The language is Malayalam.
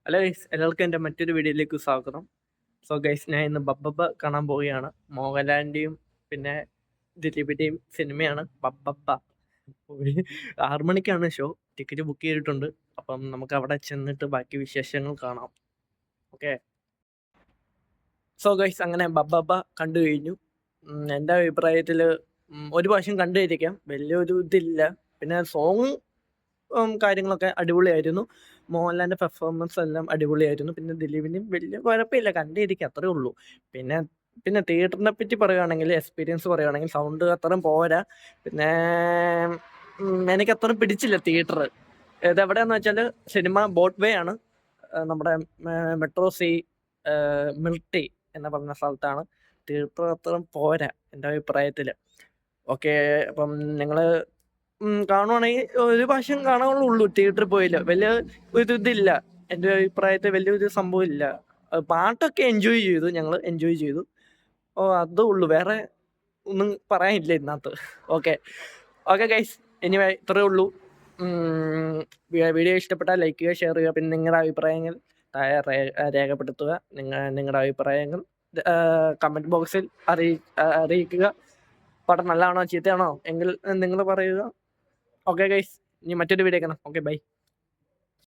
ഹലോ ഗൈസ്, എല്ലാവർക്കും എൻ്റെ മറ്റൊരു വീഡിയോയിലേക്ക് സ്വാഗതം. സോ ഗൈസ്, ഞാൻ ഇന്ന് ബബ്ബബ്ബ കാണാൻ പോവുകയാണ്. മോഹൻലാലിൻ്റെയും പിന്നെ ദിലീപിൻ്റെയും സിനിമയാണ് ബബ്ബബ്ബ. 6 മണിക്കാണ് ഷോ. ടിക്കറ്റ് ബുക്ക് ചെയ്തിട്ടുണ്ട്. അപ്പം നമുക്ക് അവിടെ ചെന്നിട്ട് ബാക്കി വിശേഷങ്ങൾ കാണാം. ഓക്കെ. സോ ഗൈസ്, അങ്ങനെ ബബ്ബബ്ബ കണ്ടു കഴിഞ്ഞു. എൻ്റെ അഭിപ്രായത്തിൽ ഒരു പ്രാവശ്യം കണ്ടിരിക്കാം, വലിയൊരു ഇതില്ല. പിന്നെ സോങ് കാര്യങ്ങളൊക്കെ അടിപൊളിയായിരുന്നു. മോഹൻലാലിൻ്റെ പെർഫോമൻസ് എല്ലാം അടിപൊളിയായിരുന്നു. പിന്നെ ദിലീപിൻ്റെയും വലിയ കുഴപ്പമില്ല, കണ്ടിരിക്കുക, അത്രേ ഉള്ളൂ. പിന്നെ പിന്നെ തിയേറ്ററിനെ പറ്റി പറയുകയാണെങ്കിൽ, എക്സ്പീരിയൻസ് പറയുകയാണെങ്കിൽ സൗണ്ട് അത്രയും പോരാ. പിന്നെ എനിക്ക് അത്രയും പിടിച്ചില്ല തിയേറ്റർ. ഇതെവിടെയാന്ന് വെച്ചാൽ സിനിമ ബോട്ട് വേ ആണ്. നമ്മുടെ മെട്രോ സി മിൽട്ടി എന്ന് പറഞ്ഞ സ്ഥലത്താണ്. തിയേറ്റർ അത്രയും പോരാ എൻ്റെ അഭിപ്രായത്തിൽ. ഓക്കെ. അപ്പം നിങ്ങൾ കാണുവാണെങ്കിൽ ഒരു പ്രാവശ്യം കാണാനുള്ളൂ, തിയേറ്ററിൽ പോയില്ല. വലിയ ഒരു ഇതില്ല, എൻ്റെ അഭിപ്രായത്തിൽ വലിയൊരു സംഭവം ഇല്ല. പാട്ടൊക്കെ എൻജോയ് ചെയ്തു, ഞങ്ങൾ എൻജോയ് ചെയ്തു. അതേ ഉള്ളൂ, വേറെ ഒന്നും പറയാനില്ല ഇതിനകത്ത്. ഓക്കെ. ഓക്കെ ഗൈസ്, ഇനി ഇത്രയേ ഉള്ളൂ. വീഡിയോ ഇഷ്ടപ്പെട്ടാൽ ലൈക്ക് ചെയ്യുക, ഷെയർ ചെയ്യുക. പിന്നെ നിങ്ങളുടെ അഭിപ്രായങ്ങൾ താഴെ രേഖപ്പെടുത്തുക. നിങ്ങളുടെ അഭിപ്രായങ്ങൾ കമൻറ്റ് ബോക്സിൽ അറിയിക്കുക. പടം നല്ലതാണോ ചീത്തയാണോ എങ്കിൽ നിങ്ങൾ പറയുക. ഓക്കെ ഗൈസ്, ഇനി മറ്റൊരു വീഡിയോ കാണാം. Okay, by.